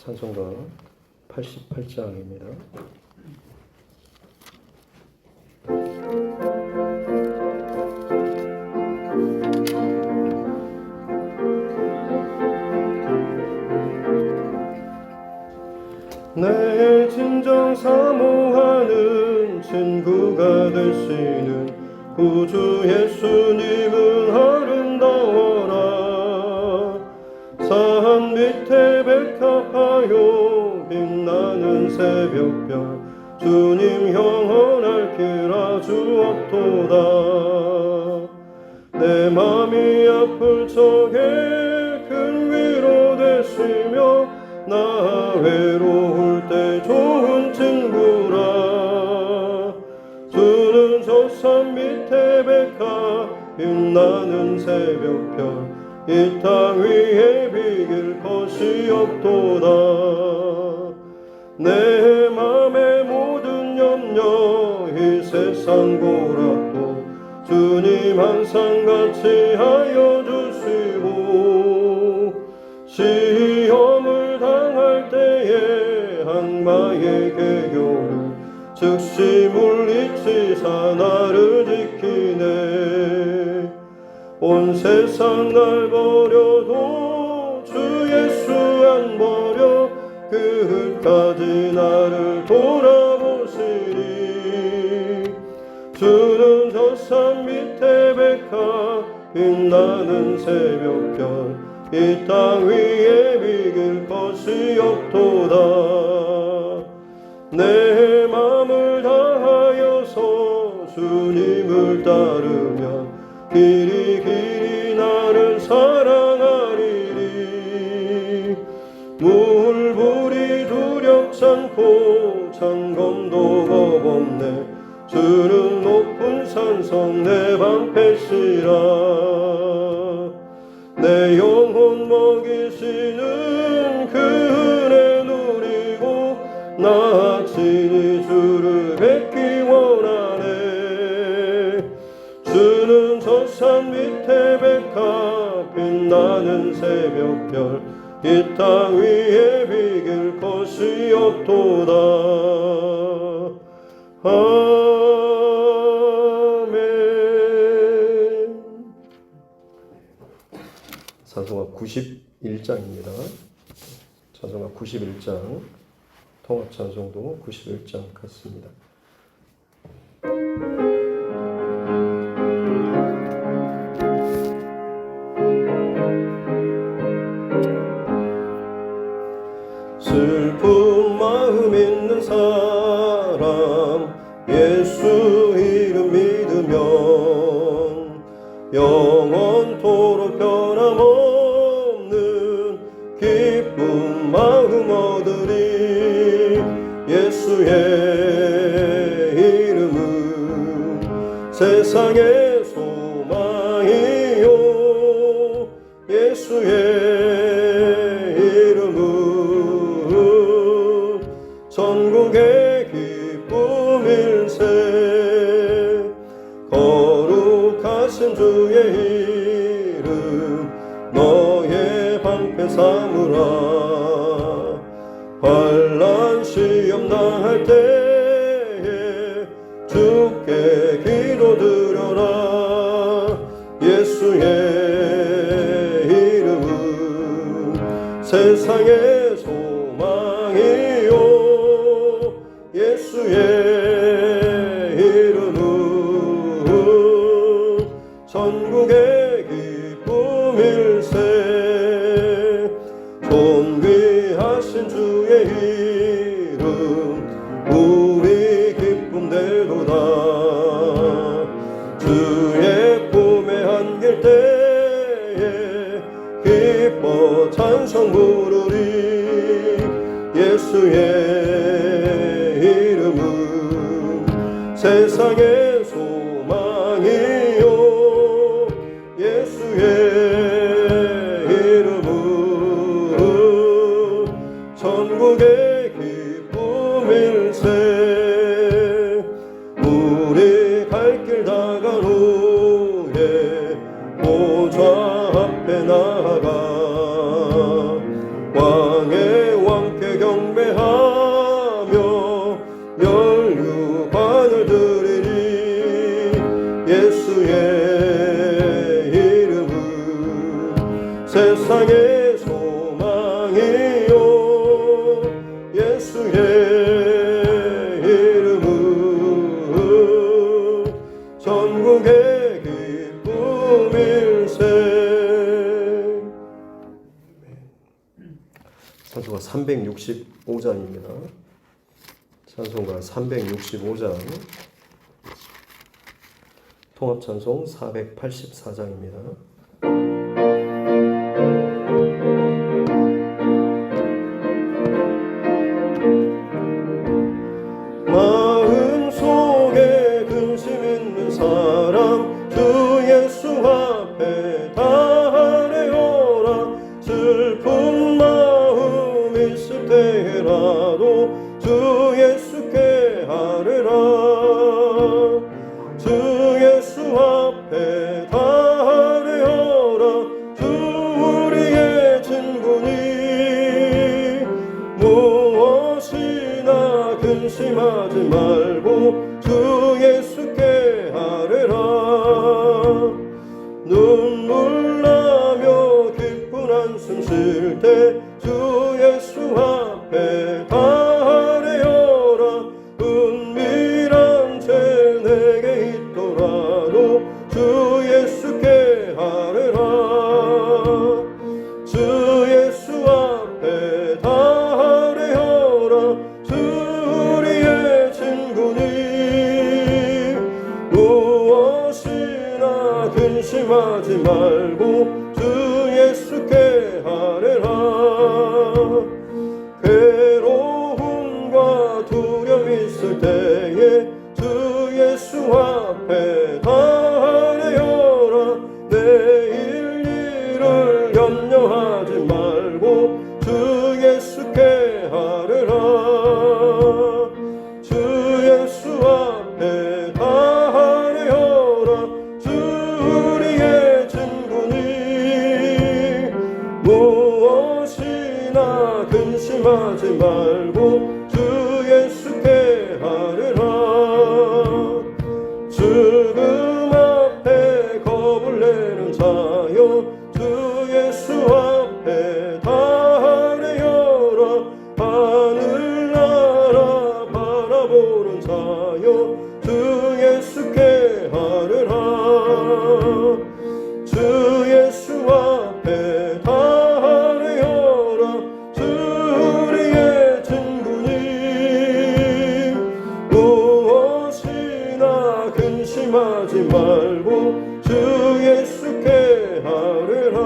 찬송가 88장입니다. 내 진정 사모하는 친구가 되시는 구주 예수님은 아름다워라. 산 밑에 백합하여 빛나는 새벽별 주님 영원할 길 주옵도다. 내 맘이 아플 적에 큰 위로 되시며 나 외로울 때 좋은 친구라. 주는 저 산 밑에 백합 빛나는 새벽별 이 땅 위에 비길 것이 없도다. 내 맘의 모든 염려 이 세상 고락도 주님 항상 같이 하여 주시고, 시험을 당할 때에 악마의 계교를 즉시 물리치사 나를 지키네. 온 세상 날 버려도 주 예수 안 버려 끝까지 나를 돌아보시리. 주는 저 산 밑에 백합 빛나는 새벽별 이 땅 위에 비길 것이 없도다. 내 맘을 다하여서 주님을 따르면 길이 길이 나를 사랑하리리. 물불이 두렵잖고 창검도 겁없네. 주는 높은 산성 내 방패시라. 내 영혼 먹이시는 그 은혜 누리고 나 친히 주를 뵙기 원하네. 주는 저 산 밑에 백합 빛나는 새벽별 이 땅 위에 비길 것이 없도다. 아멘. 찬송가 91장입니다. 찬송가 91장, 통합 찬송도 91장 같습니다. 슬픈 마음 있는 사람 예수 이름 믿으면 영원토록 변함없는 기쁜 마음 얻으리. 예수의 이름은 세상의 소망이요. 예수의 전국의 기쁨일세. 거룩하신 주의 이름 너의 방패 삼으라. 환난 시험 당할 때에 주께 기도드려라. 예수의 이름은 세상의 소망이요. 예수의 이름은 전국의 기쁨일세. 존귀하신 주의 이름 우리 기쁨되도다. 주의 품에 안길 때에 기뻐 찬송 부르리. 예수의 세상의 소망이요. 예수의 이름은 전국의 기쁨일세. 우리 갈 길 다간 후에 보좌 앞에 나아가 왕 세상에 왕께 경배하며 연유관을 드리리. 예수의 이름은 세상의 소망이요. 예수의 이름은 전국의 기쁨일세. 찬송가 365장입니다. 찬송가 365장, 통합찬송 484장입니다. 마음속에 근심 있는 사람 주 예수 앞에 다 아뢰어라. 슬픈 마음 있을 때라도 주 예수께 아뢰라. 주 예수 앞에 다 아뢰어라. 주 우리의 친구니 무엇이나 근심하지 말고 주 예수께 아뢰라. 눈물 나며 기쁜 한숨 쉴 때 주 예수 앞에 다 아뢰어라. 은밀한 죄 내게 있더라도 주 예수께 아뢰라. 주 예수 앞에 다 아뢰어라. 주 우리의 친구니 무엇이나 근심하지 말고 주 예수께 아뢰라. 괴로움과 두려움 있을 때에 주 예수 앞에 다 아뢰어라. 내일 일을 염려하지 말고 주 예수께 아뢰라. 주 예수 앞에 다 아뢰어라. 주 우리의 친구니 무엇이나 근심하지 말고 주 예수께 아뢰라. 죽음 앞에 겁을 내는 자여 주 예수 앞에 다 아뢰어라. 하늘나라 바라보는 자여 주 예수께 아뢰라. 주 예수 앞에 다 아뢰어라. 주 우리의 친구니 무엇이나 근심하지 말고 주 예수께 아뢰라.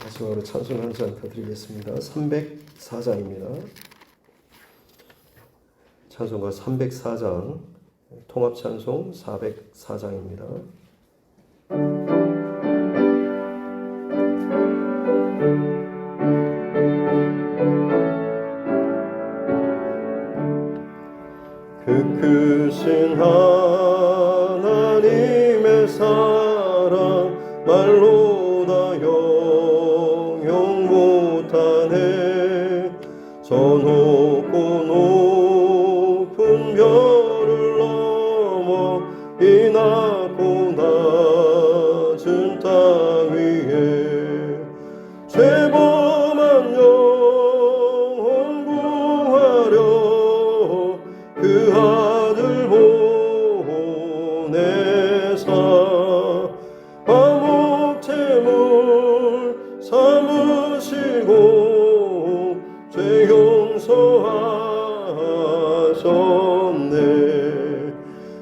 마지막으로 찬송 한 잔 더 드리겠습니다. 304장입니다. 찬송가 304장, 통합찬송 404장입니다. 그 크신 하나님의 사랑 말로 다 영영 못하네. 저 높고 높은 별을 넘어 이 낮고 낮은 땅 위에 죄범한 영혼 구하려 그 아들 보내사 화목제물 삼으시고 죄 용서하셨네.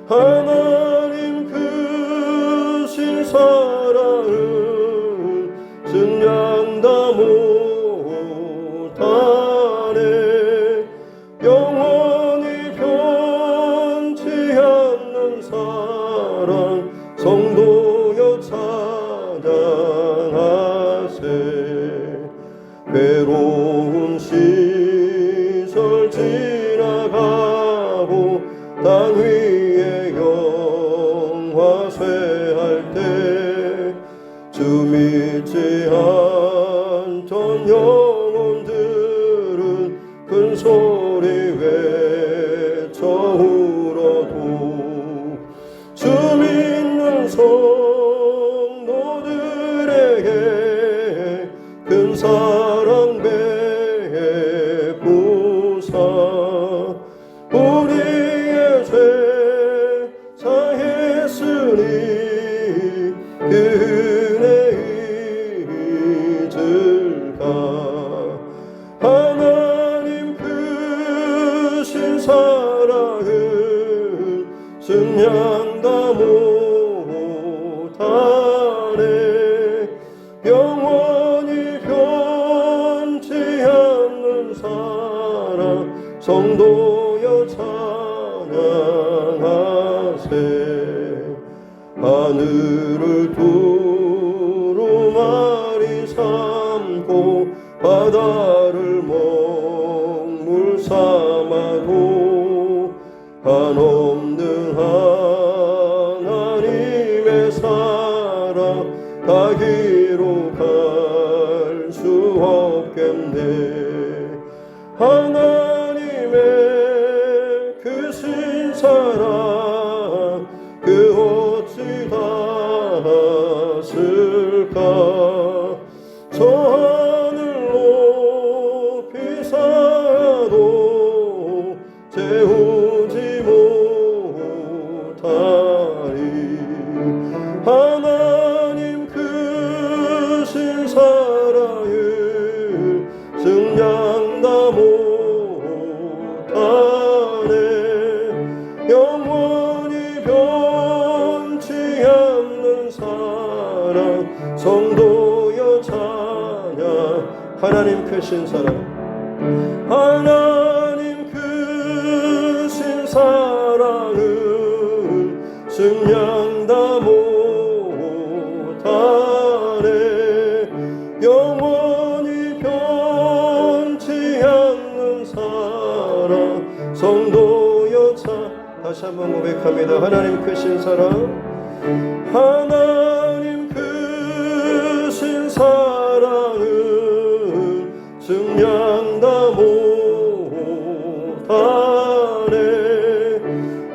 하나님 크신 사랑을 증량 다 못하네. 영원히 변치 않는 사랑 성도여 찬양하세. 괴로운 시절 지나가고 땅 위에 영화 쇠할 때 주며 믿지 않던 영혼들은 큰 소리 외쳐 울어도 주 믿는 성도들에게 큰 사랑 베푸사 우리의 죄 사했으니 그 은혜 잊을까 하나님 크신 사랑은 승량다 못하네 영원히 변치 않는 사랑 성도여 찬양하세 하늘을 두루마리 삼고 바다를 먹물 삼아도 한없는 하나님의 사랑 가기로 갈 수 없겠네 하나님의 그 신사랑 그 어찌 닿았을까 저 하늘 높이 쌓아도 채우지 못하리 하나님 크신 사랑을 승량다 못하네 영원히 변치 않는 사랑 성도여 찬양 하나님 크신 사랑 하나님 크신 사랑은 승량다 못하네 영원히 변치 않는 사랑 성도여 다시 한번 고백합니다 하나님 크신 사랑 하나님 크신 사랑은 승량다 못하네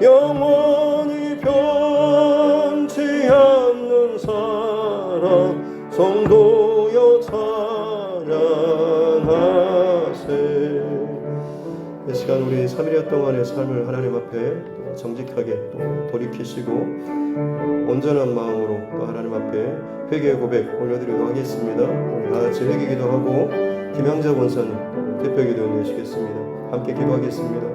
영원히 변치 않는 사랑 성도여 찬양하세 이 시간 우리 3일 동안의 삶을 하나님 앞에 또 정직하게 또 돌이키시고 온전한 마음으로 또 하나님 앞에 회개 고백 올려드리도록 하겠습니다. 우리 다같이 회개 기도하고 김향자 권사님 대표 기도 올리시겠습니다. 함께 기도하겠습니다.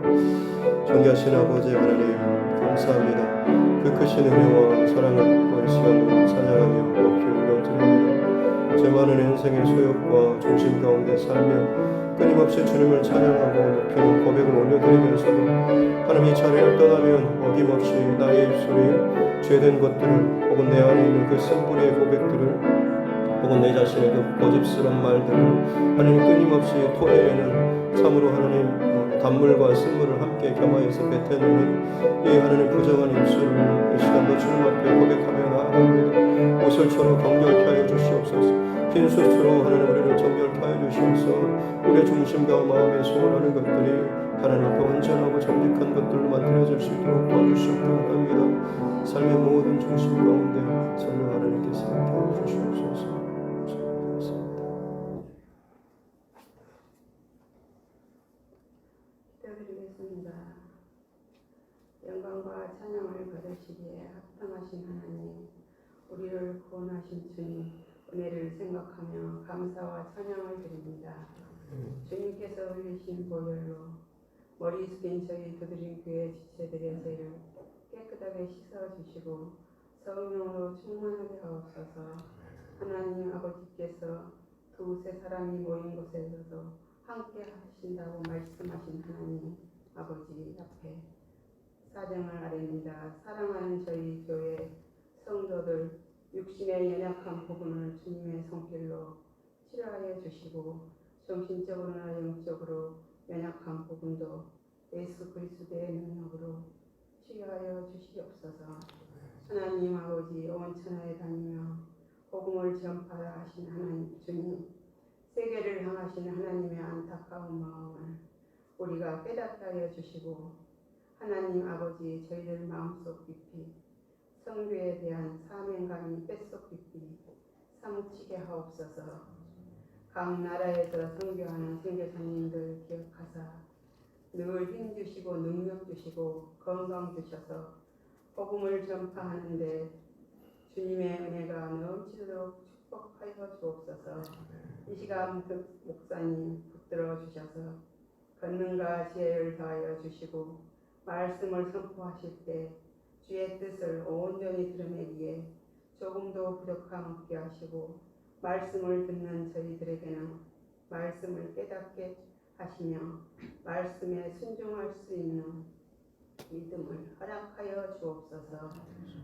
존귀하신 아버지 하나님 감사합니다. 그 크신 은혜와 사랑을 이 시간도 찬양하며 높이 올려드립니다. 제 많은 인생의 소욕과 중심 가운데 살며 끊임없이 주님을 찬양하고 높이는 고백을 올려드리면서도 하나님 이 자리를 떠나면 어김없이 나의 입술이 죄된 것들을 혹은 내 안에 있는 그 쓴뿌리의 고백들을 혹은 내 자신의 그 고집스러운 말들을 하나님 끊임없이 토해내는 참으로 하나님 단물과 쓴물을 함께 겸하여서 뱉어내는 이 하나님 부정한 입술을 이 시간도 주님 앞에 고백하며 나아갑니다. 오솔처럼 정결케 하여 주시옵소서. 빈수처럼 하나님 우리를 정결케 하여 주시옵소서. 우리의 중심과 마음에 소원하는 것들이 하나님 앞에 온전하고 정직한 것들로 만들어질 수 있도록 도와주시옵기 원합니다. 삶의 모든 중심 가운데 성령 하나님께서 함께 주시옵소서. 기도드리겠습니다. 영광과 찬양을 받으시기에 합당하신 하나님, 우리를 구원하신 주님 은혜를 생각하며 감사와 찬양을 드립니다. 주님께서 흘리신 보혈로 머리 숙인 저희 두드린 교회 지체들의 죄를 깨끗하게 씻어주시고 성령으로 충만하게 하옵소서. 하나님 아버지께서 두세 사람이 모인 곳에서도 함께 하신다고 말씀하신 하나님 아버지 앞에 사정을 아뢰니다. 사랑하는 저희 교회 성도들 육신의 연약한 부분을 주님의 손길로 치료하여 주시고 정신적으로나 영적으로 연약한 부분도 예수 그리스도의 능력으로 치유하여 주시옵소서. 하나님 아버지 온 천하에 다니며 복음을 전파하신 하나님 주님, 세계를 향하신 하나님의 안타까운 마음을 우리가 깨닫게 하여 주시고 하나님 아버지 저희들 마음속 깊이 선교에 대한 사명감이 뱃속 깊이 사무치게 하옵소서. 각 나라에서 선교하는 선교사님들 기억하사 늘 힘주시고 능력 주시고 건강 주셔서 복음을 전파하는데 주님의 은혜가 넘치도록 축복하여 주옵소서. 이 시간 목사님 붙들어 주셔서 권능과 지혜를 더하여 주시고 말씀을 선포하실 때 주의 뜻을 온전히 드러내기에 조금도 부족함 없게 하시고 말씀을 듣는 저희들에게는 말씀을 깨닫게 하시며 말씀에 순종할 수 있는 믿음을 허락하여 주옵소서.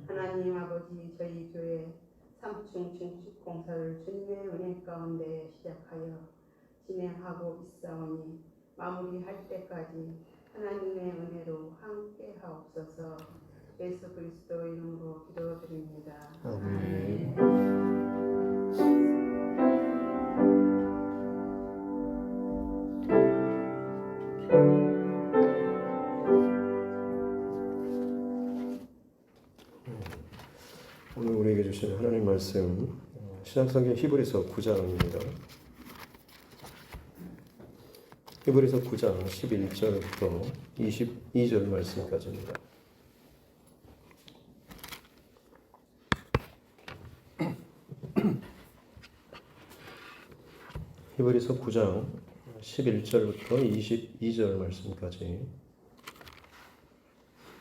하나님 아버지 저희 교회 3층 중축 공사를 주님의 은혜 가운데 시작하여 진행하고 있사오니 마무리할 때까지 하나님의 은혜로 함께 하옵소서. 예수 그리스도 이름으로 기도드립니다. 아멘. 오늘 우리에게 주신 하나님 말씀 신약성경 히브리서 9장입니다. 히브리서 9장 11절부터 22절 말씀까지입니다. 히브리서 9장 11절부터 22절 말씀까지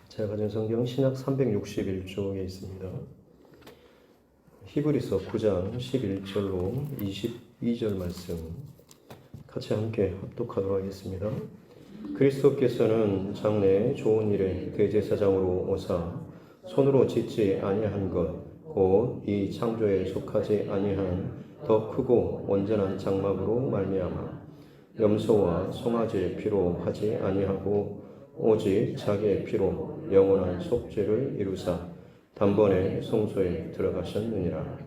제가 가진 성경 신약 361쪽에 있습니다. 히브리서 9장 11절로 22절 말씀 같이 함께 합독하도록 하겠습니다. 그리스도께서는 장래 좋은 일에 대제사장으로 오사 손으로 짓지 아니한 것 곧 이 창조에 속하지 아니한 더 크고 온전한 장막으로 말미암아 염소와 송아지의 피로 하지 아니하고 오직 자기의 피로 영원한 속죄를 이루사 단번에 성소에 들어가셨느니라.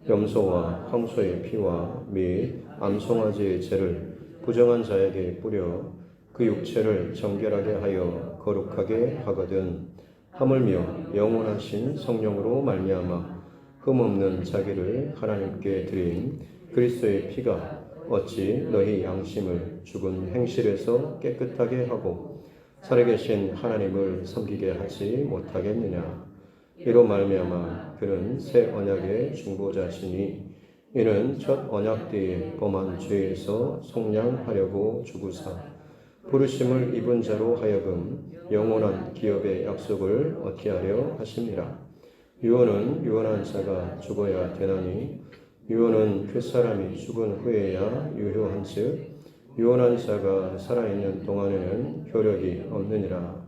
염소와 황소의 피와 및 암송아지의 죄를 부정한 자에게 뿌려 그 육체를 정결하게 하여 거룩하게 하거든 하물며 영원하신 성령으로 말미암아 흠없는 자기를 하나님께 드린 그리스도의 피가 어찌 너희 양심을 죽은 행실에서 깨끗하게 하고 살아계신 하나님을 섬기게 하지 못하겠느냐. 이로 말미암아 그는 새 언약의 중보자시니 이는 첫 언약 때에 범한 죄에서 속량하려고 죽으사 부르심을 입은 자로 하여금 영원한 기업의 약속을 얻게 하려 하심이라. 유언은 유언한 자가 죽어야 되나니 유언은 그 사람이 죽은 후에야 유효한즉 유언한 자가 살아있는 동안에는 효력이 없느니라.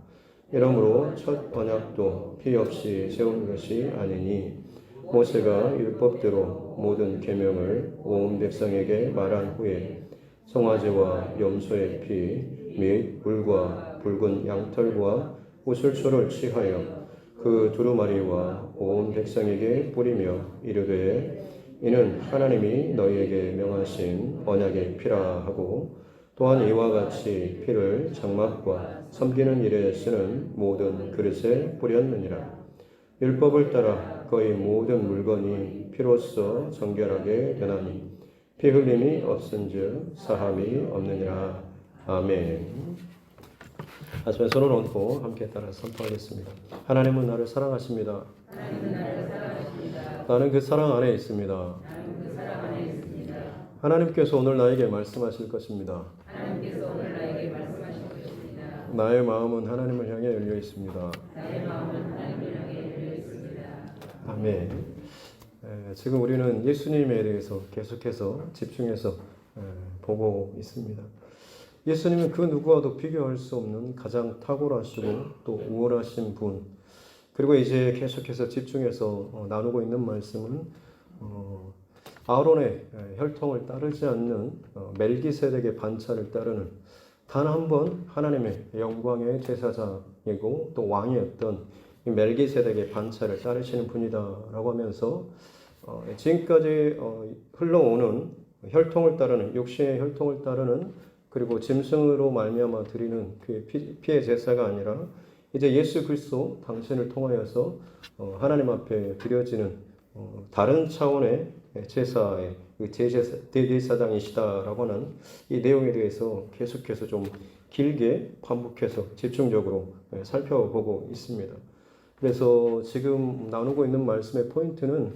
이러므로 첫 언약도 피 없이 세운 것이 아니니 모세가 율법대로 모든 계명을 온 백성에게 말한 후에 송아지와 염소의 피 및 물과 붉은 양털과 우슬초를 취하여 그 두루마리와 온 백성에게 뿌리며 이르되 이는 하나님이 너희에게 명하신 언약의 피라 하고 또한 이와 같이 피를 장막과 섬기는 일에 쓰는 모든 그릇에 뿌렸느니라. 율법을 따라 거의 모든 물건이 피로써 정결하게 되나니 피 흘림이 없은즉 사함이 없느니라. 아멘. 하시면 손을 얹고 함께 따라 선포하겠습니다. 하나님은 나를 사랑하십니다. 나는 그 사랑 안에 있습니다. 하나님께서 오늘 나에게 말씀하실 것입니다. 나의 마음은 하나님을 향해 열려 있습니다. 아멘. 지금 우리는 예수님에 대해서 계속해서 집중해서 보고 있습니다. 예수님은 그 누구와도 비교할 수 없는 가장 탁월하시고 또 우월하신 분. 그리고 이제 계속해서 집중해서 나누고 있는 말씀은 아론의 혈통을 따르지 않는 멜기세덱의 반차를 따르는 단 한 번 하나님의 영광의 제사장이고 또 왕이었던 이 멜기세덱의 반차를 따르시는 분이다라고 하면서 지금까지 흘러오는 혈통을 따르는 육신의 혈통을 따르는 그리고 짐승으로 말미암아 드리는 그 피의 제사가 아니라 이제 예수 그리스도 당신을 통하여서 하나님 앞에 드려지는 다른 차원의 제사의 그 대제사장이시다라고 하는 이 내용에 대해서 계속해서 좀 길게 반복해서 집중적으로 살펴보고 있습니다. 그래서 지금 나누고 있는 말씀의 포인트는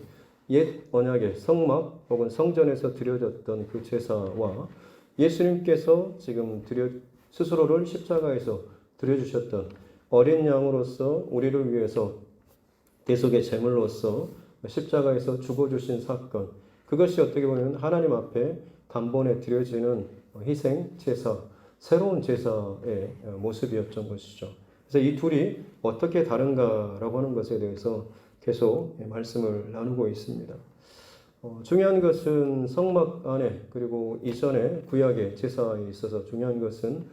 옛 언약의 성막 혹은 성전에서 드려졌던 그 제사와 예수님께서 지금 스스로를 십자가에서 드려주셨던 어린 양으로서 우리를 위해서 대속의 제물로서 십자가에서 죽어주신 사건, 그것이 어떻게 보면 하나님 앞에 단번에 드려지는 희생 제사, 새로운 제사의 모습이었던 것이죠. 그래서 이 둘이 어떻게 다른가라고 하는 것에 대해서 계속 말씀을 나누고 있습니다. 중요한 것은 성막 안에 그리고 이전에 구약의 제사에 있어서 중요한 것은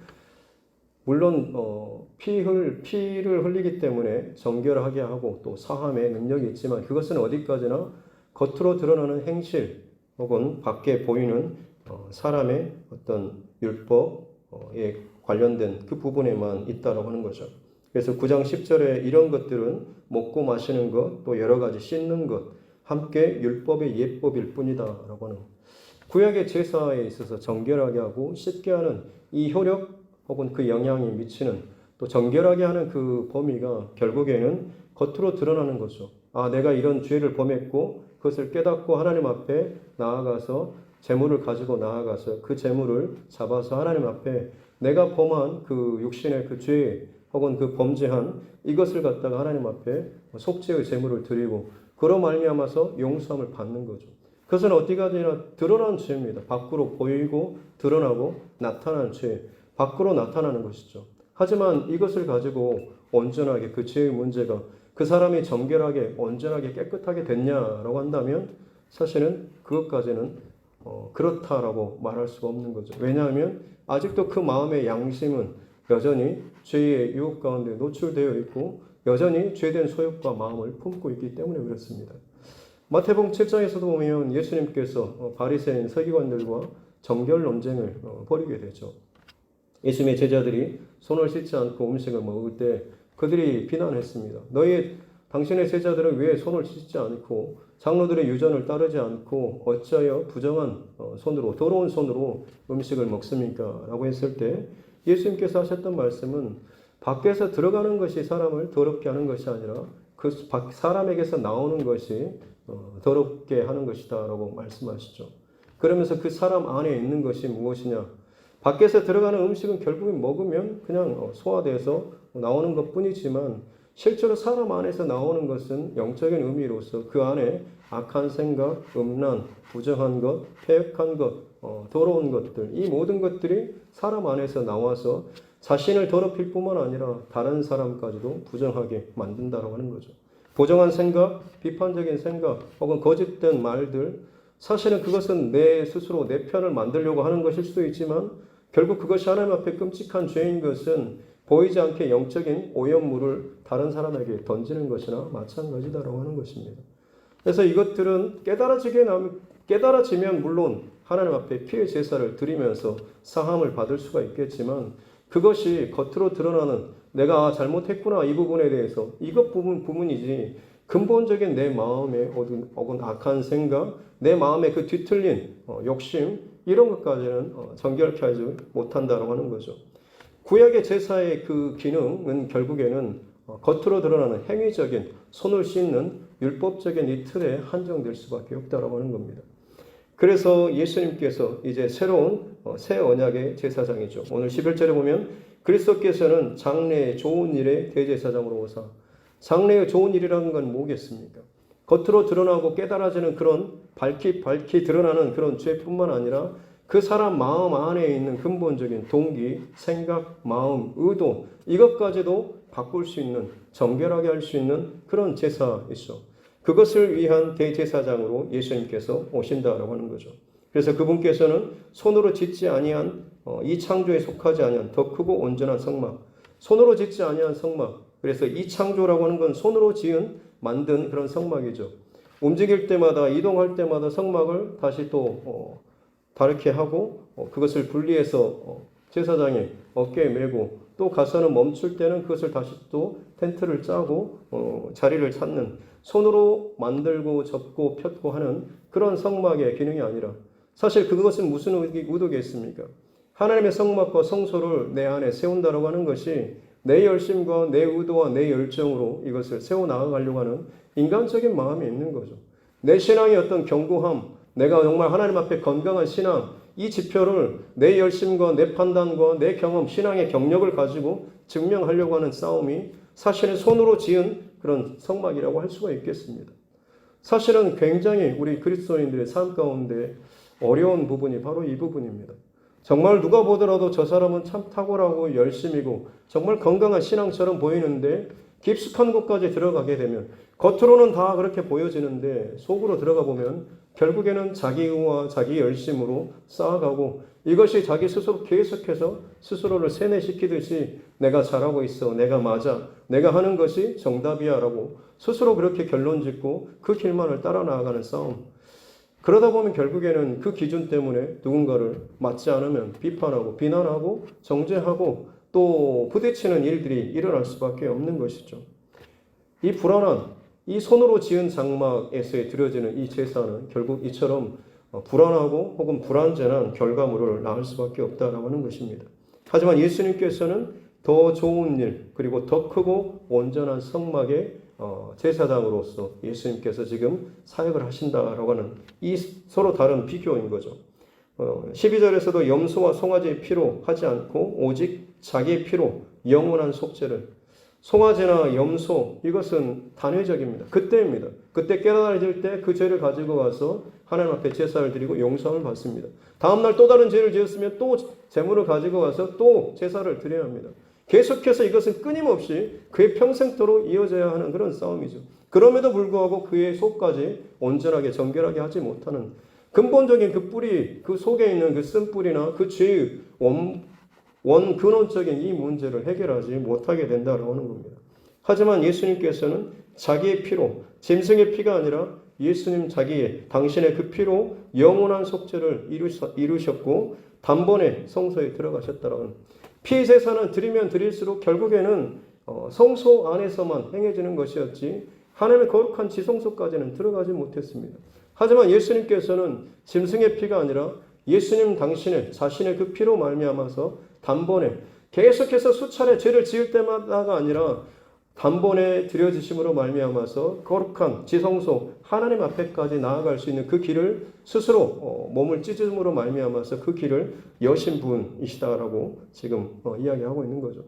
물론 피를 흘리기 때문에 정결하게 하고 또 사함의 능력이 있지만 그것은 어디까지나 겉으로 드러나는 행실 혹은 밖에 보이는 사람의 어떤 율법에 관련된 그 부분에만 있다라고 하는 거죠. 그래서 9장 10절에 이런 것들은 먹고 마시는 것, 또 여러 가지 씻는 것, 함께 율법의 예법일 뿐이다라고 하는 구약의 제사에 있어서 정결하게 하고 씻게 하는 이 효력 혹은 그 영향이 미치는 또 정결하게 하는 그 범위가 결국에는 겉으로 드러나는 거죠. 아, 내가 이런 죄를 범했고 그것을 깨닫고 하나님 앞에 나아가서 재물을 가지고 나아가서 그 재물을 잡아서 하나님 앞에 내가 범한 그 육신의 그 죄 혹은 그 범죄한 이것을 갖다가 하나님 앞에 속죄의 재물을 드리고 그로 말미암아서 용서함을 받는 거죠. 그것은 어디까지나 드러난 죄입니다. 밖으로 보이고 드러나고 나타난 죄, 밖으로 나타나는 것이죠. 하지만 이것을 가지고 온전하게 그 죄의 문제가 그 사람이 정결하게 온전하게 깨끗하게 됐냐라고 한다면 사실은 그것까지는 그렇다라고 말할 수가 없는 거죠. 왜냐하면 아직도 그 마음의 양심은 여전히 죄의 유혹 가운데 노출되어 있고 여전히 죄된 소욕과 마음을 품고 있기 때문에 그렇습니다. 마태복음 7장에서도 보면 예수님께서 바리새인 서기관들과 정결 논쟁을 벌이게 되죠. 예수님의 제자들이 손을 씻지 않고 음식을 먹을 때 그들이 비난했습니다. 당신의 제자들은 왜 손을 씻지 않고 장로들의 유전을 따르지 않고 어찌하여 부정한 손으로 더러운 손으로 음식을 먹습니까? 라고 했을 때 예수님께서 하셨던 말씀은 밖에서 들어가는 것이 사람을 더럽게 하는 것이 아니라 그 사람에게서 나오는 것이 더럽게 하는 것이다 라고 말씀하시죠. 그러면서 그 사람 안에 있는 것이 무엇이냐? 밖에서 들어가는 음식은 결국엔 먹으면 그냥 소화돼서 나오는 것 뿐이지만 실제로 사람 안에서 나오는 것은 영적인 의미로서 그 안에 악한 생각, 음란, 부정한 것, 패역한 것, 더러운 것들, 이 모든 것들이 사람 안에서 나와서 자신을 더럽힐 뿐만 아니라 다른 사람까지도 부정하게 만든다고 하는 거죠. 부정한 생각, 비판적인 생각, 혹은 거짓된 말들, 사실은 그것은 내 스스로 내 편을 만들려고 하는 것일 수도 있지만 결국 그것이 하나님 앞에 끔찍한 죄인 것은 보이지 않게 영적인 오염물을 다른 사람에게 던지는 것이나 마찬가지다라고 하는 것입니다. 그래서 이것들은 깨달아지면 물론 하나님 앞에 피의 제사를 드리면서 사함을 받을 수가 있겠지만 그것이 겉으로 드러나는 내가 잘못했구나 이 부분에 대해서 이것 부분이지 근본적인 내 마음의 혹은 악한 생각, 내 마음의 그 뒤틀린 욕심 이런 것까지는 정결케 하지 못한다고 하는 거죠. 구약의 제사의 그 기능은 결국에는 겉으로 드러나는 행위적인 손을 씻는 율법적인 이 틀에 한정될 수밖에 없다라고 하는 겁니다. 그래서 예수님께서 이제 새로운 새 언약의 제사장이죠. 오늘 11절에 보면 그리스도께서는 장래의 좋은 일의 대제사장으로 오사. 장래의 좋은 일이라는 건 뭐겠습니까? 겉으로 드러나고 깨달아지는 그런 밝히 드러나는 그런 죄뿐만 아니라 그 사람 마음 안에 있는 근본적인 동기, 생각, 마음, 의도 이것까지도 바꿀 수 있는 정결하게 할 수 있는 그런 제사이죠. 그것을 위한 대제사장으로 예수님께서 오신다라고 하는 거죠. 그래서 그분께서는 손으로 짓지 아니한 이 창조에 속하지 아니한 더 크고 온전한 성막, 손으로 짓지 아니한 성막. 그래서 이 창조라고 하는 건 손으로 만든 그런 성막이죠. 움직일 때마다 이동할 때마다 성막을 다시 또 다르게 하고 그것을 분리해서 제사장이 어깨에 메고 또 가서는 멈출 때는 그것을 다시 또 텐트를 짜고 자리를 찾는 손으로 만들고 접고 폈고 하는 그런 성막의 기능이 아니라 사실 그것은 무슨 의도겠습니까? 하나님의 성막과 성소를 내 안에 세운다라고 하는 것이 내 열심과 내 의도와 내 열정으로 이것을 세워나가려고 하는 인간적인 마음이 있는 거죠. 내 신앙의 어떤 견고함, 내가 정말 하나님 앞에 건강한 신앙, 이 지표를 내 열심과 내 판단과 내 경험, 신앙의 경력을 가지고 증명하려고 하는 싸움이 사실은 손으로 지은 그런 성막이라고 할 수가 있겠습니다. 사실은 굉장히 우리 그리스도인들의 삶 가운데 어려운 부분이 바로 이 부분입니다. 정말 누가 보더라도 저 사람은 참 탁월하고 열심이고 정말 건강한 신앙처럼 보이는데 깊숙한 곳까지 들어가게 되면 겉으로는 다 그렇게 보여지는데 속으로 들어가 보면 결국에는 자기 의와 자기 열심으로 쌓아가고 이것이 자기 스스로 계속해서 스스로를 세뇌시키듯이 내가 잘하고 있어, 내가 맞아, 내가 하는 것이 정답이야 라고 스스로 그렇게 결론 짓고 그 길만을 따라 나아가는 싸움. 그러다 보면 결국에는 그 기준 때문에 누군가를 맞지 않으면 비판하고 비난하고 정죄하고 또 부딪히는 일들이 일어날 수밖에 없는 것이죠. 이 불안한, 이 손으로 지은 장막에서 드려지는 이 제사는 결국 이처럼 불안하고 혹은 불완전한 결과물을 낳을 수밖에 없다라고 하는 것입니다. 하지만 예수님께서는 더 좋은 일 그리고 더 크고 온전한 성막의 제사장으로서 예수님께서 지금 사역을 하신다라고 하는 이 서로 다른 비교인 거죠. 12절에서도 염소와 송아지의 피로 하지 않고 오직 자기의 피로 영원한 속죄를. 송아지나 염소 이것은 단회적입니다. 그때입니다. 그때 깨달아질 때 그 죄를 가지고 가서 하나님 앞에 제사를 드리고 용서를 받습니다. 다음날 또 다른 죄를 지었으면 또 제물을 가지고 가서 또 제사를 드려야 합니다. 계속해서 이것은 끊임없이 그의 평생토록 이어져야 하는 그런 싸움이죠. 그럼에도 불구하고 그의 속까지 온전하게 정결하게 하지 못하는 근본적인 그 뿌리, 그 속에 있는 그 쓴뿌리나 그 죄의 원근원적인 이 문제를 해결하지 못하게 된다고 하는 겁니다. 하지만 예수님께서는 자기의 피로, 짐승의 피가 아니라 예수님 당신의 그 피로 영원한 속죄를 이루셨고 단번에 성소에 들어가셨다라고 하는 피제사는 드리면 드릴수록 결국에는 성소 안에서만 행해지는 것이었지 하나님의 거룩한 지성소까지는 들어가지 못했습니다. 하지만 예수님께서는 짐승의 피가 아니라 예수님 당신의 자신의 그 피로 말미암아서 단번에 계속해서 수차례 죄를 지을 때마다가 아니라 단번에 드려지심으로 말미암아서 거룩한 지성소 하나님 앞에까지 나아갈 수 있는 그 길을 스스로 몸을 찢음으로 말미암아서 그 길을 여신 분이시다라고 지금 이야기하고 있는 거죠.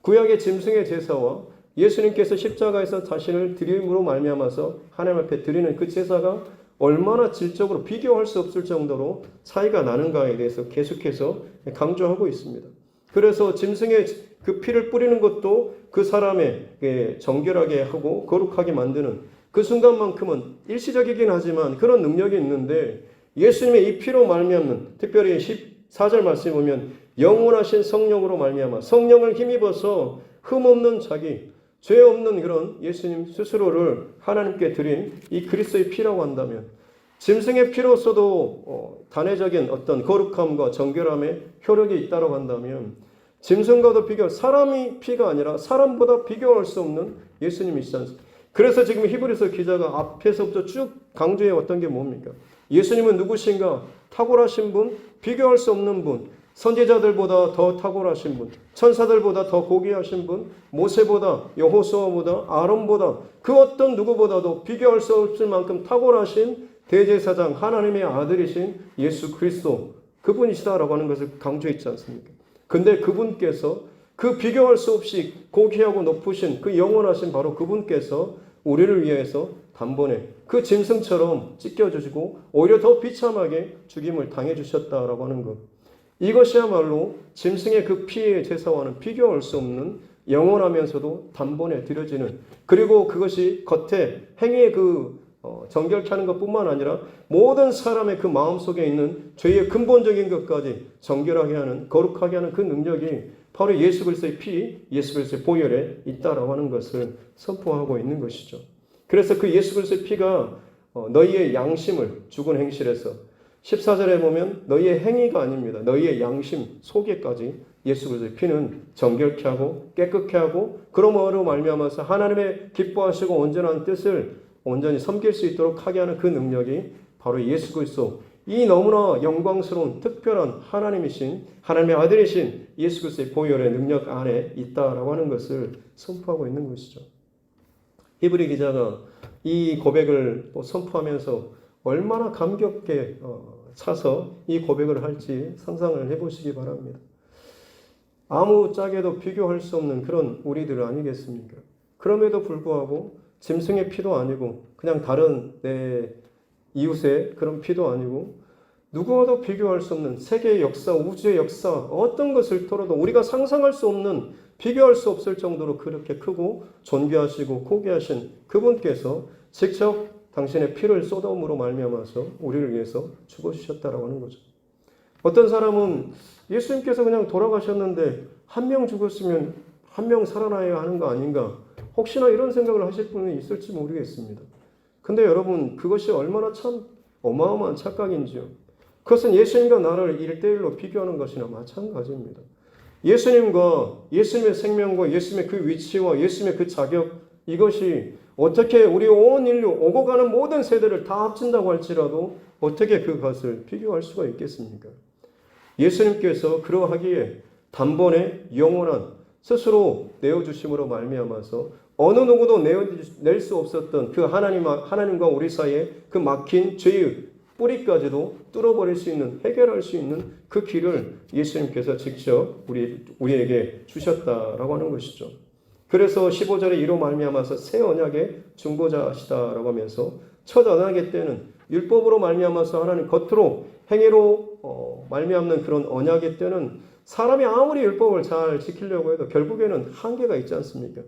구약의 짐승의 제사와 예수님께서 십자가에서 자신을 드림으로 말미암아서 하나님 앞에 드리는 그 제사가 얼마나 질적으로 비교할 수 없을 정도로 차이가 나는가에 대해서 계속해서 강조하고 있습니다. 그래서 짐승의 그 피를 뿌리는 것도 그 사람의 정결하게 하고 거룩하게 만드는 그 순간만큼은 일시적이긴 하지만 그런 능력이 있는데 예수님의 이 피로 말미암는 특별히 14절 말씀에 보면 영원하신 성령으로 말미암아 성령을 힘입어서 흠없는 자기 죄 없는 그런 예수님 스스로를 하나님께 드린 이 그리스도의 피라고 한다면 짐승의 피로서도 단회적인 어떤 거룩함과 정결함의 효력이 있다고 한다면 짐승과도 사람이 피가 아니라 사람보다 비교할 수 없는 예수님이시지 않습니까? 그래서 지금 히브리서 기자가 앞에서부터 쭉 강조해 왔던 게 뭡니까? 예수님은 누구신가? 탁월하신 분, 비교할 수 없는 분, 선지자들보다 더 탁월하신 분, 천사들보다 더 고귀하신 분, 모세보다, 여호수아보다, 아론보다 그 어떤 누구보다도 비교할 수 없을 만큼 탁월하신 대제사장 하나님의 아들이신 예수 그리스도 그분이시다라고 하는 것을 강조했지 않습니까? 근데 그분께서 그 비교할 수 없이 고귀하고 높으신 그 영원하신 바로 그분께서 우리를 위해서 단번에 그 짐승처럼 찢겨주시고 오히려 더 비참하게 죽임을 당해주셨다라고 하는 것. 이것이야말로 짐승의 그 피의 제사와는 비교할 수 없는 영원하면서도 단번에 드려지는 그리고 그것이 겉에 행위의 정결케 하는 것뿐만 아니라 모든 사람의 그 마음속에 있는 죄의 근본적인 것까지 정결하게 하는 거룩하게 하는 그 능력이 바로 예수 그리스도의 피, 예수 그리스도의 보혈에 있다라고 하는 것을 선포하고 있는 것이죠. 그래서 그 예수 그리스도의 피가 너희의 양심을 죽은 행실에서 14절에 보면 너희의 행위가 아닙니다. 너희의 양심 속에까지 예수 그리스도의 피는 정결케 하고 깨끗게 하고 그러므로 말미암아서 하나님의 기뻐하시고 온전한 뜻을 온전히 섬길 수 있도록 하게 하는 그 능력이 바로 예수 그리스도, 이 너무나 영광스러운 특별한 하나님이신 하나님의 아들이신 예수 그리스도의 보혈의 능력 안에 있다라고 하는 것을 선포하고 있는 것이죠. 히브리 기자가 이 고백을 또 선포하면서 얼마나 감격게 차서 이 고백을 할지 상상을 해보시기 바랍니다. 아무 짝에도 비교할 수 없는 그런 우리들 아니겠습니까? 그럼에도 불구하고 짐승의 피도 아니고 그냥 다른 내 이웃의 그런 피도 아니고 누구와도 비교할 수 없는 세계의 역사, 우주의 역사, 어떤 것을 털어도 우리가 상상할 수 없는, 비교할 수 없을 정도로 그렇게 크고 존귀하시고 고귀하신 그분께서 직접 당신의 피를 쏟아옴으로 말미암아서 우리를 위해서 죽어주셨다라고 하는 거죠. 어떤 사람은 예수님께서 그냥 돌아가셨는데 한 명 죽었으면 한 명 살아나야 하는 거 아닌가, 혹시나 이런 생각을 하실 분이 있을지 모르겠습니다. 근데 여러분, 그것이 얼마나 참 어마어마한 착각인지요. 그것은 예수님과 나를 1대1로 비교하는 것이나 마찬가지입니다. 예수님과 예수님의 생명과 예수님의 그 위치와 예수님의 그 자격, 이것이 어떻게 우리 온 인류 오고 가는 모든 세대를 다 합친다고 할지라도 어떻게 그것을 비교할 수가 있겠습니까? 예수님께서 그러하기에 단번에 영원한 스스로 내어주심으로 말미암아서 어느 누구도 내어낼 수 없었던 그 하나님과 우리 사이에 그 막힌 죄의 뿌리까지도 뚫어버릴 수 있는, 해결할 수 있는 그 길을 예수님께서 직접 우리에게 주셨다라고 하는 것이죠. 그래서 15절에 이로 말미암아서 새 언약의 중보자시다라고 하면서 첫 언약의 때는 율법으로 말미암아서 하나님 겉으로 행위로 말미암는 그런 언약의 때는 사람이 아무리 율법을 잘 지키려고 해도 결국에는 한계가 있지 않습니까?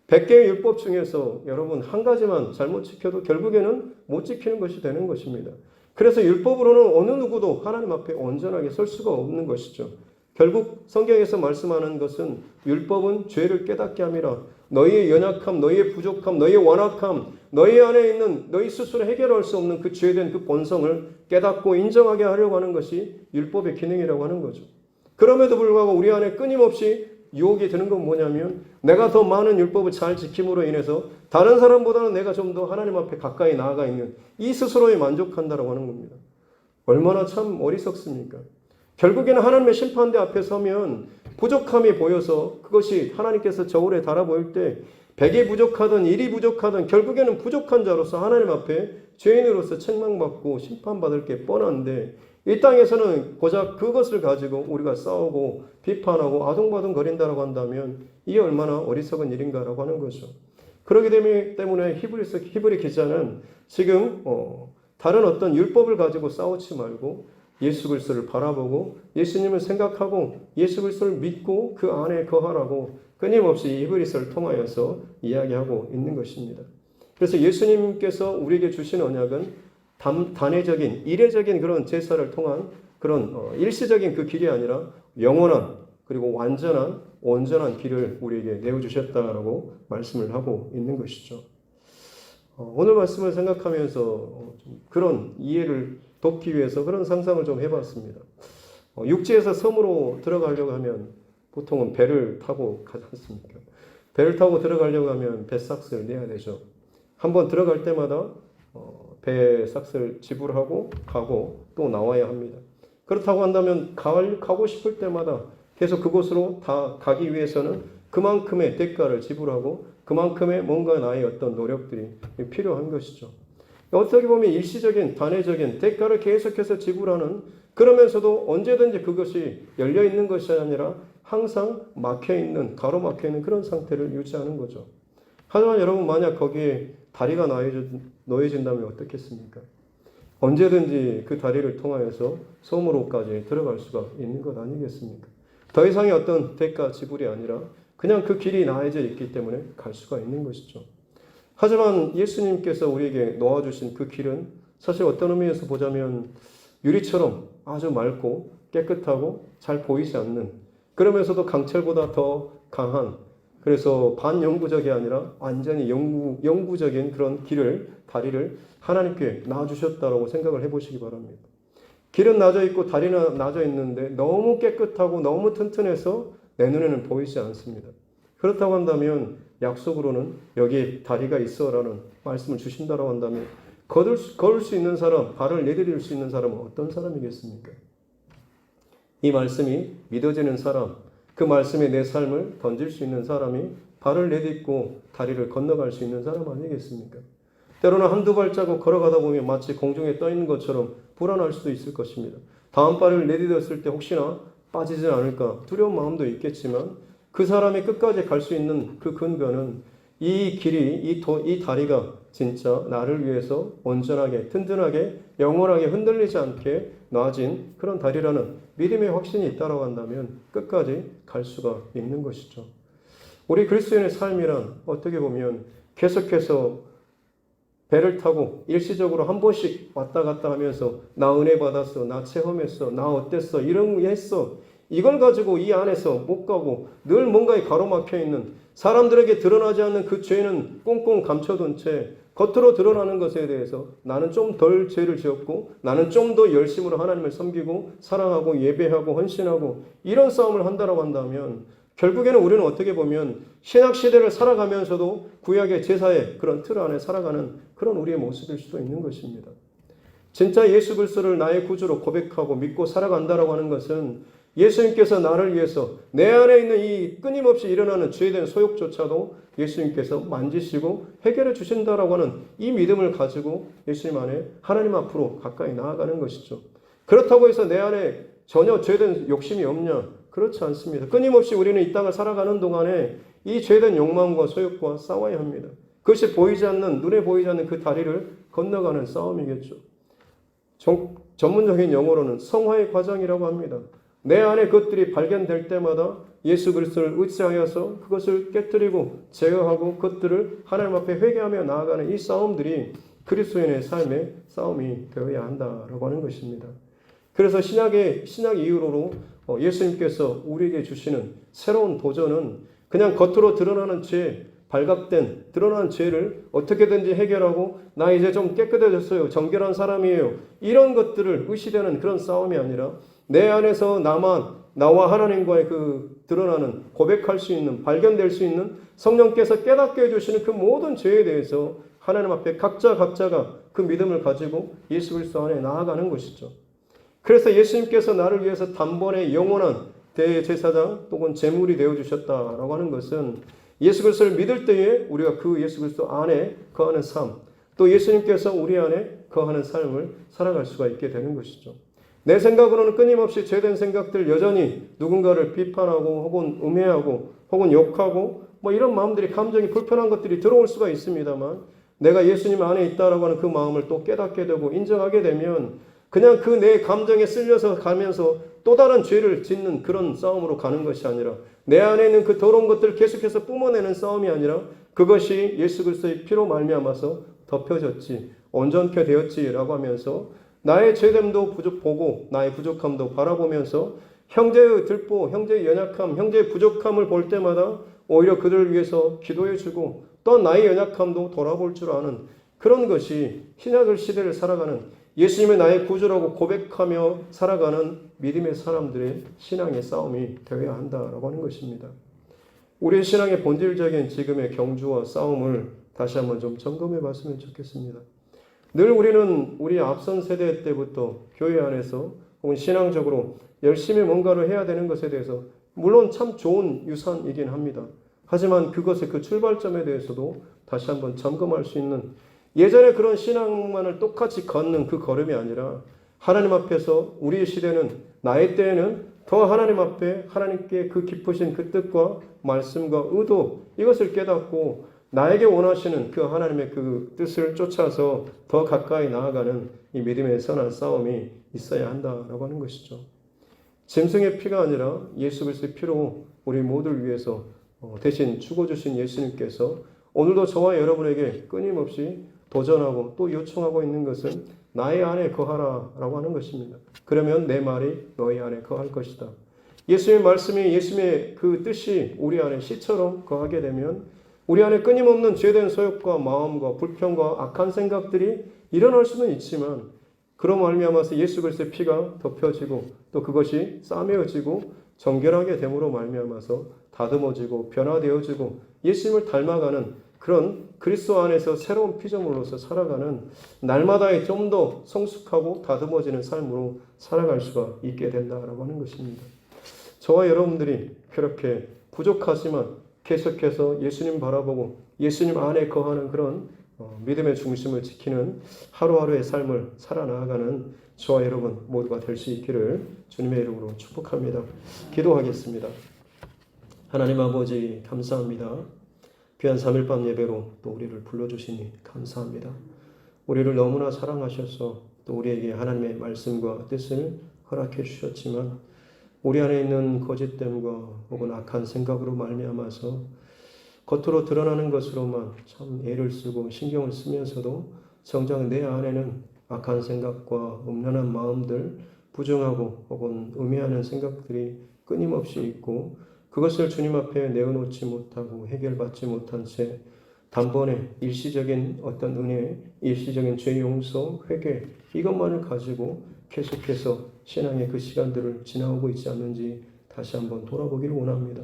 100개의 율법 중에서 여러분 한 가지만 잘못 지켜도 결국에는 못 지키는 것이 되는 것입니다. 그래서 율법으로는 어느 누구도 하나님 앞에 온전하게 설 수가 없는 것이죠. 결국 성경에서 말씀하는 것은 율법은 죄를 깨닫게 함이라, 너희의 연약함, 너희의 부족함, 너희의 완악함, 너희 안에 있는 너희 스스로 해결할 수 없는 그 죄된 그 본성을 깨닫고 인정하게 하려고 하는 것이 율법의 기능이라고 하는 거죠. 그럼에도 불구하고 우리 안에 끊임없이 유혹이 드는 건 뭐냐면, 내가 더 많은 율법을 잘 지킴으로 인해서 다른 사람보다는 내가 좀 더 하나님 앞에 가까이 나아가 있는 이 스스로에 만족한다라고 하는 겁니다. 얼마나 참 어리석습니까? 결국에는 하나님의 심판대 앞에 서면 부족함이 보여서 그것이 하나님께서 저울에 달아 보일 때 100이 부족하든 1이 부족하든 결국에는 부족한 자로서 하나님 앞에 죄인으로서 책망받고 심판받을 게 뻔한데, 이 땅에서는 고작 그것을 가지고 우리가 싸우고 비판하고 아둥바둥거린다라고 한다면 이게 얼마나 어리석은 일인가라고 하는 거죠. 그렇기 때문에 히브리 기자는 지금 다른 어떤 율법을 가지고 싸우지 말고 예수 그리스도를 바라보고 예수님을 생각하고 예수 그리스도를 믿고 그 안에 거하라고 끊임없이 히브리서를 통하여서 이야기하고 있는 것입니다. 그래서 예수님께서 우리에게 주신 언약은 단회적인 이례적인 그런 제사를 통한 그런 일시적인 그 길이 아니라 영원한 그리고 완전한 온전한 길을 우리에게 내어주셨다라고 말씀을 하고 있는 것이죠. 오늘 말씀을 생각하면서 그런 이해를 돕기 위해서 그런 상상을 좀 해봤습니다. 육지에서 섬으로 들어가려고 하면 보통은 배를 타고 가지 않습니까? 배를 타고 들어가려고 하면 배삭스를 내야 되죠. 한번 들어갈 때마다 배 삭스를 지불하고 가고 또 나와야 합니다. 그렇다고 한다면 가고 싶을 때마다 계속 그곳으로 다 가기 위해서는 그만큼의 대가를 지불하고 그만큼의 뭔가 나의 어떤 노력들이 필요한 것이죠. 어떻게 보면 일시적인 단회적인 대가를 계속해서 지불하는, 그러면서도 언제든지 그것이 열려있는 것이 아니라 항상 막혀있는, 가로막혀있는 그런 상태를 유지하는 거죠. 하지만 여러분, 만약 거기에 다리가 놓여진다면 어떻겠습니까? 언제든지 그 다리를 통하여서 섬으로까지 들어갈 수가 있는 것 아니겠습니까? 더 이상의 어떤 대가 지불이 아니라 그냥 그 길이 나해져 있기 때문에 갈 수가 있는 것이죠. 하지만 예수님께서 우리에게 놓아주신 그 길은 사실 어떤 의미에서 보자면 유리처럼 아주 맑고 깨끗하고 잘 보이지 않는, 그러면서도 강철보다 더 강한 그래서 반영구적이 아니라 완전히 영구적인 그런 다리를 하나님께 놔주셨다라고 생각을 해보시기 바랍니다. 길은 나져 있고 다리는 나져 있는데 너무 깨끗하고 너무 튼튼해서 내 눈에는 보이지 않습니다. 그렇다고 한다면 약속으로는 여기 다리가 있어라는 말씀을 주신다고 한다면 걸을 수 있는 사람, 발을 내디딜 수 있는 사람은 어떤 사람이겠습니까? 이 말씀이 믿어지는 사람, 그 말씀에 내 삶을 던질 수 있는 사람이 발을 내딛고 다리를 건너갈 수 있는 사람 아니겠습니까? 때로는 한두 발자국 걸어가다 보면 마치 공중에 떠 있는 것처럼 불안할 수도 있을 것입니다. 다음 발을 내딛었을 때 혹시나 빠지지 않을까 두려운 마음도 있겠지만 그 사람이 끝까지 갈 수 있는 그 근거는 이 길이, 이 다리가 진짜 나를 위해서 온전하게, 튼튼하게, 영원하게 흔들리지 않게 놔진 그런 다리라는 믿음의 확신이 있다고 한다면 끝까지 갈 수가 있는 것이죠. 우리 그리스도인의 삶이란 어떻게 보면 계속해서 배를 타고 일시적으로 한 번씩 왔다 갔다 하면서 나 은혜 받았어, 나 체험했어, 나 어땠어, 이런 거 했어. 이걸 가지고 이 안에서 못 가고 늘 뭔가에 가로막혀 있는 사람들에게 드러나지 않는 그 죄는 꽁꽁 감춰둔 채 겉으로 드러나는 것에 대해서 나는 좀 덜 죄를 지었고 나는 좀 더 열심으로 하나님을 섬기고 사랑하고 예배하고 헌신하고 이런 싸움을 한다고 한다면 결국에는 우리는 어떻게 보면 신약시대를 살아가면서도 구약의 제사의 그런 틀 안에 살아가는 그런 우리의 모습일 수도 있는 것입니다. 진짜 예수 그리스도를 나의 구주로 고백하고 믿고 살아간다라고 하는 것은 예수님께서 나를 위해서 내 안에 있는 이 끊임없이 일어나는 죄된 소욕조차도 예수님께서 만지시고 해결해 주신다라고 하는 이 믿음을 가지고 예수님 안에 하나님 앞으로 가까이 나아가는 것이죠. 그렇다고 해서 내 안에 전혀 죄된 욕심이 없냐? 그렇지 않습니다. 끊임없이 우리는 이 땅을 살아가는 동안에 이 죄된 욕망과 소욕과 싸워야 합니다. 그것이 보이지 않는, 눈에 보이지 않는 그 다리를 건너가는 싸움이겠죠. 전문적인 용어로는 성화의 과정이라고 합니다. 내 안에 것들이 발견될 때마다 예수 그리스도를 의지하여서 그것을 깨뜨리고 제어하고 그것들을 하나님 앞에 회개하며 나아가는 이 싸움들이 그리스도인의 삶의 싸움이 되어야 한다라고 하는 것입니다. 그래서 신약 이후로 예수님께서 우리에게 주시는 새로운 도전은 그냥 겉으로 드러나는 죄, 발각된 드러난 죄를 어떻게든지 해결하고 나 이제 좀 깨끗해졌어요. 정결한 사람이에요. 이런 것들을 의시되는 그런 싸움이 아니라 내 안에서 나와 하나님과의 그 드러나는 고백할 수 있는 발견될 수 있는 성령께서 깨닫게 해주시는 그 모든 죄에 대해서 하나님 앞에 각자가 그 믿음을 가지고 예수 그리스도 안에 나아가는 것이죠. 그래서 예수님께서 나를 위해서 단번에 영원한 대제사장 또는 제물이 되어주셨다라고 하는 것은 예수 그리스도를 믿을 때에 우리가 그 예수 그리스도 안에 거하는 삶, 또 예수님께서 우리 안에 거하는 삶을 살아갈 수가 있게 되는 것이죠. 내 생각으로는 끊임없이 죄된 생각들 여전히 누군가를 비판하고 혹은 음해하고 혹은 욕하고 이런 마음들이 감정이 불편한 것들이 들어올 수가 있습니다만 내가 예수님 안에 있다라고 하는 그 마음을 또 깨닫게 되고 인정하게 되면 그냥 그 내 감정에 쓸려서 가면서 또 다른 죄를 짓는 그런 싸움으로 가는 것이 아니라 내 안에 있는 그 더러운 것들을 계속해서 뿜어내는 싸움이 아니라 그것이 예수 그리스도의 피로 말미암아서 덮여졌지 온전케 되었지라고 하면서 나의 죄됨도 보고 나의 부족함도 바라보면서 형제의 들보, 형제의 연약함, 형제의 부족함을 볼 때마다 오히려 그들을 위해서 기도해주고 또 나의 연약함도 돌아볼 줄 아는 그런 것이 신약 시대를 살아가는 예수님의 나의 구주라고 고백하며 살아가는 믿음의 사람들의 신앙의 싸움이 되어야 한다라고 하는 것입니다. 우리의 신앙의 본질적인 지금의 경주와 싸움을 다시 한번 좀 점검해 봤으면 좋겠습니다. 늘 우리는 우리 앞선 세대 때부터 교회 안에서 혹은 신앙적으로 열심히 뭔가를 해야 되는 것에 대해서 물론 참 좋은 유산이긴 합니다. 하지만 그것의 그 출발점에 대해서도 다시 한번 점검할 수 있는 예전에 그런 신앙만을 똑같이 걷는 그 걸음이 아니라 하나님 앞에서 우리의 시대는 나의 때에는 더 하나님 앞에 하나님께 그 깊으신 그 뜻과 말씀과 의도 이것을 깨닫고 나에게 원하시는 그 하나님의 그 뜻을 쫓아서 더 가까이 나아가는 이 믿음의 선한 싸움이 있어야 한다라고 하는 것이죠. 짐승의 피가 아니라 예수 그리스도의 피로 우리 모두를 위해서 대신 죽어주신 예수님께서 오늘도 저와 여러분에게 끊임없이 도전하고 또 요청하고 있는 것은 나의 안에 거하라 라고 하는 것입니다. 그러면 내 말이 너희 안에 거할 것이다. 예수님의 말씀이, 예수님의 그 뜻이 우리 안에 씨처럼 거하게 되면 우리 안에 끊임없는 죄된 소욕과 마음과 불평과 악한 생각들이 일어날 수는 있지만, 그로 말미암아서 예수 그리스도의 피가 덮여지고 또 그것이 싸매어지고 정결하게 됨으로 말미암아서 다듬어지고 변화되어지고 예수님을 닮아가는 그런 그리스도 안에서 새로운 피조물로서 살아가는, 날마다의 좀 더 성숙하고 다듬어지는 삶으로 살아갈 수가 있게 된다라고 하는 것입니다. 저와 여러분들이 그렇게 부족하지만 계속해서 예수님 바라보고 예수님 안에 거하는 그런 믿음의 중심을 지키는 하루하루의 삶을 살아나가는 저와 여러분 모두가 될 수 있기를 주님의 이름으로 축복합니다. 기도하겠습니다. 하나님 아버지, 감사합니다. 귀한 3일 밤 예배로 또 우리를 불러주시니 감사합니다. 우리를 너무나 사랑하셔서 또 우리에게 하나님의 말씀과 뜻을 허락해 주셨지만, 우리 안에 있는 거짓됨과 혹은 악한 생각으로 말미암아서 겉으로 드러나는 것으로만 참 애를 쓰고 신경을 쓰면서도 정작 내 안에는 악한 생각과 음란한 마음들, 부정하고 혹은 음해하는 생각들이 끊임없이 있고, 그것을 주님 앞에 내어놓지 못하고 해결받지 못한 채 단번에 일시적인 어떤 은혜, 일시적인 죄 용서, 회개, 이것만을 가지고 계속해서 신앙의 그 시간들을 지나오고 있지 않는지 다시 한번 돌아보기를 원합니다.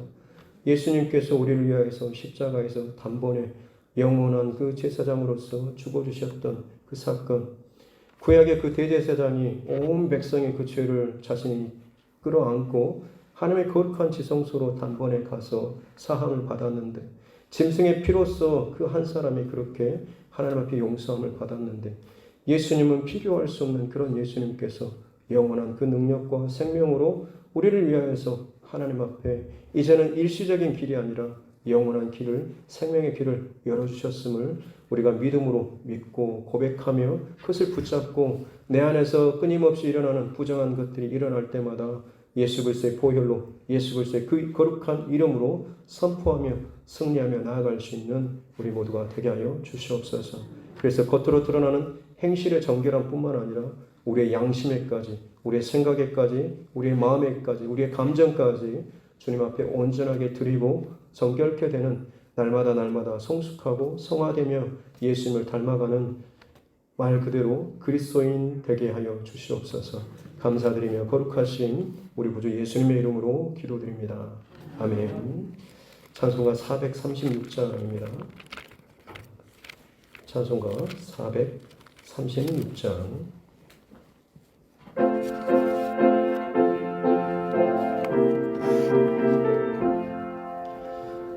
예수님께서 우리를 위하여서 십자가에서 단번에 영원한 그 제사장으로서 죽어주셨던 그 사건, 구약의 그 대제사장이 온 백성의 그 죄를 자신이 끌어안고 하나님의 거룩한 지성소로 단번에 가서 사함을 받았는데, 짐승의 피로써 그 한 사람이 그렇게 하나님 앞에 용서함을 받았는데, 예수님은 비교할 수 없는 그런 예수님께서 영원한 그 능력과 생명으로 우리를 위하여서 하나님 앞에 이제는 일시적인 길이 아니라 영원한 길을, 생명의 길을 열어주셨음을 우리가 믿음으로 믿고 고백하며 그것을 붙잡고 내 안에서 끊임없이 일어나는 부정한 것들이 일어날 때마다 예수 그리스도의 보혈로, 예수 그리스도의 그 거룩한 이름으로 선포하며 승리하며 나아갈 수 있는 우리 모두가 되게 하여 주시옵소서. 그래서 겉으로 드러나는 행실의 정결함 뿐만 아니라 우리의 양심에까지, 우리의 생각에까지, 우리의 마음에까지, 우리의 감정까지 주님 앞에 온전하게 드리고 정결케 되는, 날마다 성숙하고 성화되며 예수님을 닮아가는 말 그대로 그리스도인 되게 하여 주시옵소서. 감사드리며 거룩하신 우리 구주 예수님의 이름으로 기도드립니다. 아멘. 찬송가 436장입니다. 찬송가 436장.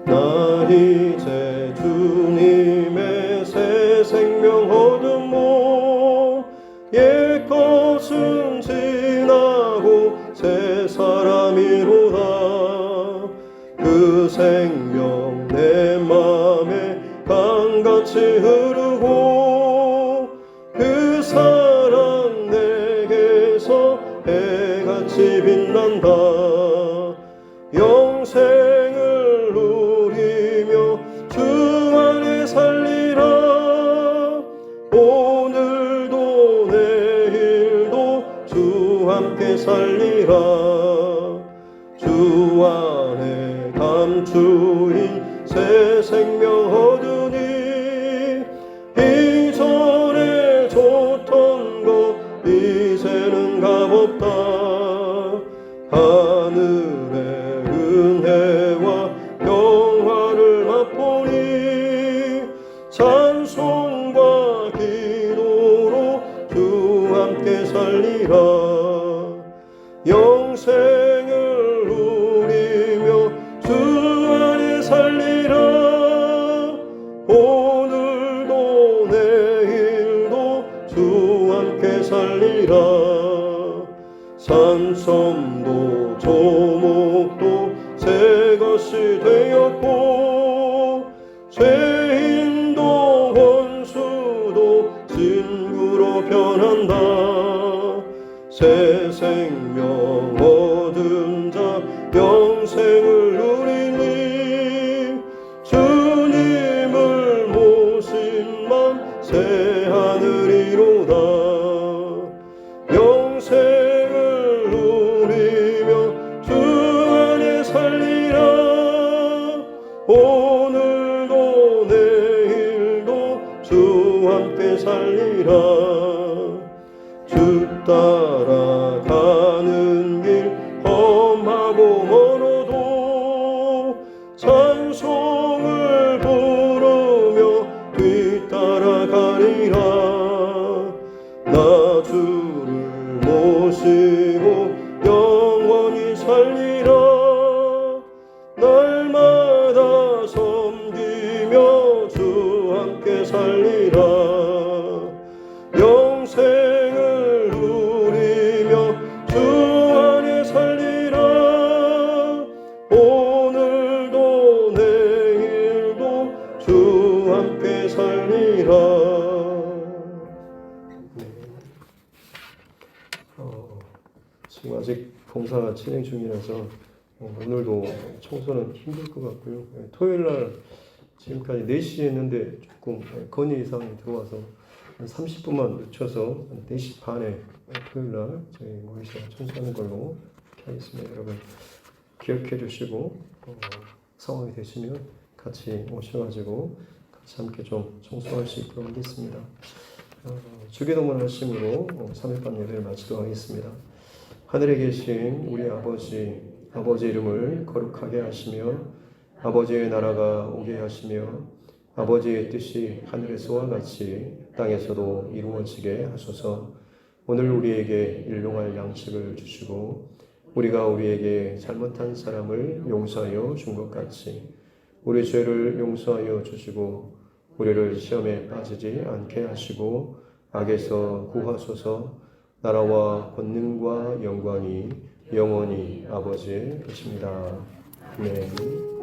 나 이제 주님의 새 생명 얻음모, 옛것은 지나고 새 사람이로다. 그 생명 내 맘에 강같이 흐르고, 그 사랑 내게서 해같이 빛난다. 영생을 누리며 주 안에 살리라. 오늘도 내일도 주 함께 살리라. 주 안에 감추인 새 생명 얻으니, 이전에 좋던 것 이제는 값없다. 하늘의 은혜와 평화를 맛보니, 찬송과 기도로 주 함께 살리라. 영생을 누리며 주 안에 살리라. 오늘도 내일도 주 함께 살리라. 산섬도 조목도 새 것이 되었고, 죄인도 원수도 친구로 변한다. 새 생명 얻은 자 영생을 누리니, 주님을 모신 맘 새 하늘이로다. 영생을 누리며 주 모시고 영원히 살리라. 날마다 섬기며 주 함께 살리라. 영생을 누리며 주 안에 살리라. 오늘도 내일도 주 함께 살리라. 네. 지금 아직 봉사 진행 중이라서 오늘도 청소는 힘들 것 같고요. 토요일날 지금까지 4시에 했는데 조금 건의 이상이 들어와서 한 30분만 늦춰서 4시 반에 토요일날 저희 모여서 청소하는 걸로 이렇게 하겠습니다. 여러분 기억해 주시고 상황이 되시면 같이 오셔가지고 같이 함께 좀 청소할 수 있도록 하겠습니다. 주기도문 하심으로 3일반 예배를 마치도록 하겠습니다. 하늘에 계신 우리 아버지 이름을 거룩하게 하시며 아버지의 나라가 오게 하시며 아버지의 뜻이 하늘에서와 같이 땅에서도 이루어지게 하소서. 오늘 우리에게 일용할 양식을 주시고 우리가 우리에게 잘못한 사람을 용서하여 준 것 같이 우리 죄를 용서하여 주시고 우리를 시험에 빠지지 않게 하시고 악에서 구하소서. 나라와 권능과 영광이 영원히 아버지의 것입니다. 아멘.